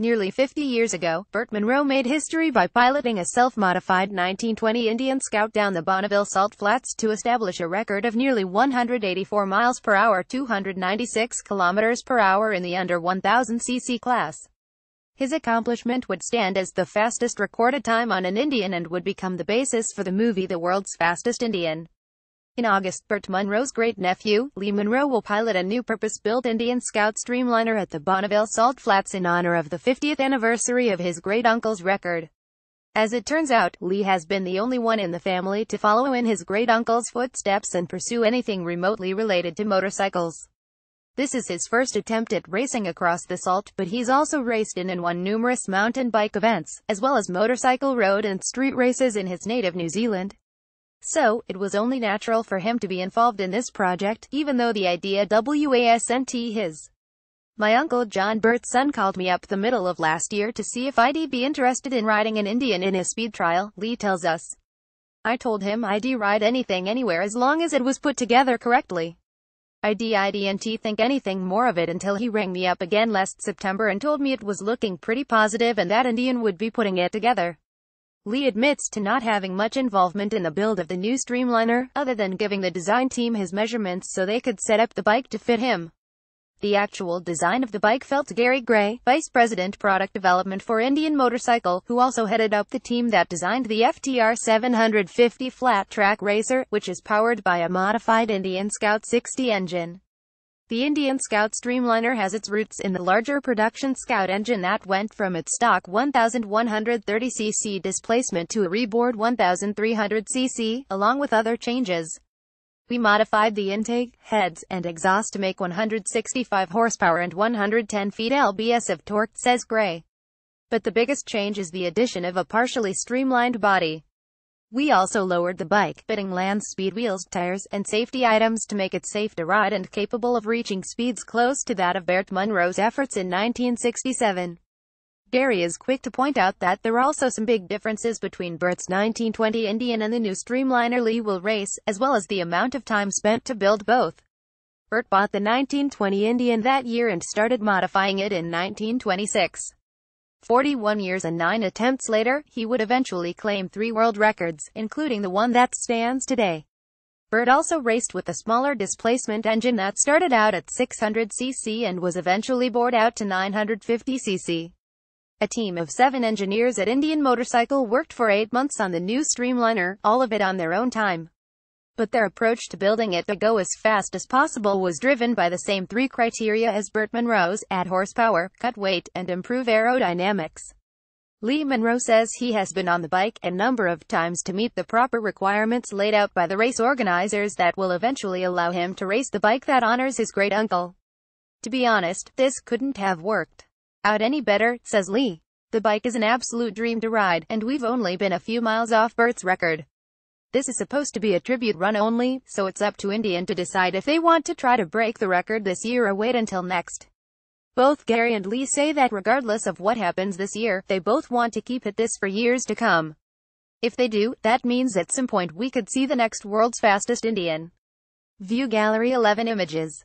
Nearly 50 years ago, Burt Munro made history by piloting a self-modified 1920 Indian Scout down the Bonneville Salt Flats to establish a record of nearly 184 miles per hour, 296 kilometers per hour in the under 1000 cc class. His accomplishment would stand as the fastest recorded time on an Indian and would become the basis for the movie The World's Fastest Indian. In August, Burt Munro's great-nephew, Lee Munro, will pilot a new purpose-built Indian Scout streamliner at the Bonneville Salt Flats in honor of the 50th anniversary of his great-uncle's record. As it turns out, Lee has been the only one in the family to follow in his great-uncle's footsteps and pursue anything remotely related to motorcycles. This is his first attempt at racing across the Salt, but he's also raced in and won numerous mountain bike events, as well as motorcycle road and street races in his native New Zealand. So, it was only natural for him to be involved in this project, even though the idea wasn't his. My uncle John, Burt's son, called me up the middle of last year to see if I'd be interested in riding an Indian in his speed trial, Lee tells us. I told him I'd ride anything anywhere as long as it was put together correctly. I didn't think anything more of it until he rang me up again last September and told me it was looking pretty positive and that Indian would be putting it together. Lee admits to not having much involvement in the build of the new streamliner, other than giving the design team his measurements so they could set up the bike to fit him. The actual design of the bike fell to Gary Gray, Vice President Product Development for Indian Motorcycle, who also headed up the team that designed the FTR 750 flat track racer, which is powered by a modified Indian Scout 60 engine. The Indian Scout streamliner has its roots in the larger production Scout engine that went from its stock 1,130 cc displacement to a reboard 1,300 cc, along with other changes. We modified the intake, heads, and exhaust to make 165 horsepower and 110 feet-lbs of torque, says Gray. But the biggest change is the addition of a partially streamlined body. We also lowered the bike, fitting land speed wheels, tires, and safety items to make it safe to ride and capable of reaching speeds close to that of Burt Munro's efforts in 1967. Gary is quick to point out that there are also some big differences between Burt's 1920 Indian and the new streamliner Lee will race, as well as the amount of time spent to build both. Burt bought the 1920 Indian that year and started modifying it in 1926. 41 years and 9 attempts later, he would eventually claim 3 world records, including the one that stands today. Burt also raced with a smaller displacement engine that started out at 600 cc and was eventually bored out to 950 cc. A team of 7 engineers at Indian Motorcycle worked for 8 months on the new streamliner, all of it on their own time. But their approach to building it to go as fast as possible was driven by the same 3 criteria as Burt Munro's: add horsepower, cut weight, and improve aerodynamics. Lee Munro says he has been on the bike a number of times to meet the proper requirements laid out by the race organizers that will eventually allow him to race the bike that honors his great-uncle. To be honest, this couldn't have worked out any better, says Lee. The bike is an absolute dream to ride, and we've only been a few miles off Burt's record. This is supposed to be a tribute run only, so it's up to Indian to decide if they want to try to break the record this year or wait until next. Both Gary and Lee say that regardless of what happens this year, they both want to keep at this for years to come. If they do, that means at some point we could see the next world's fastest Indian. View Gallery 11 images.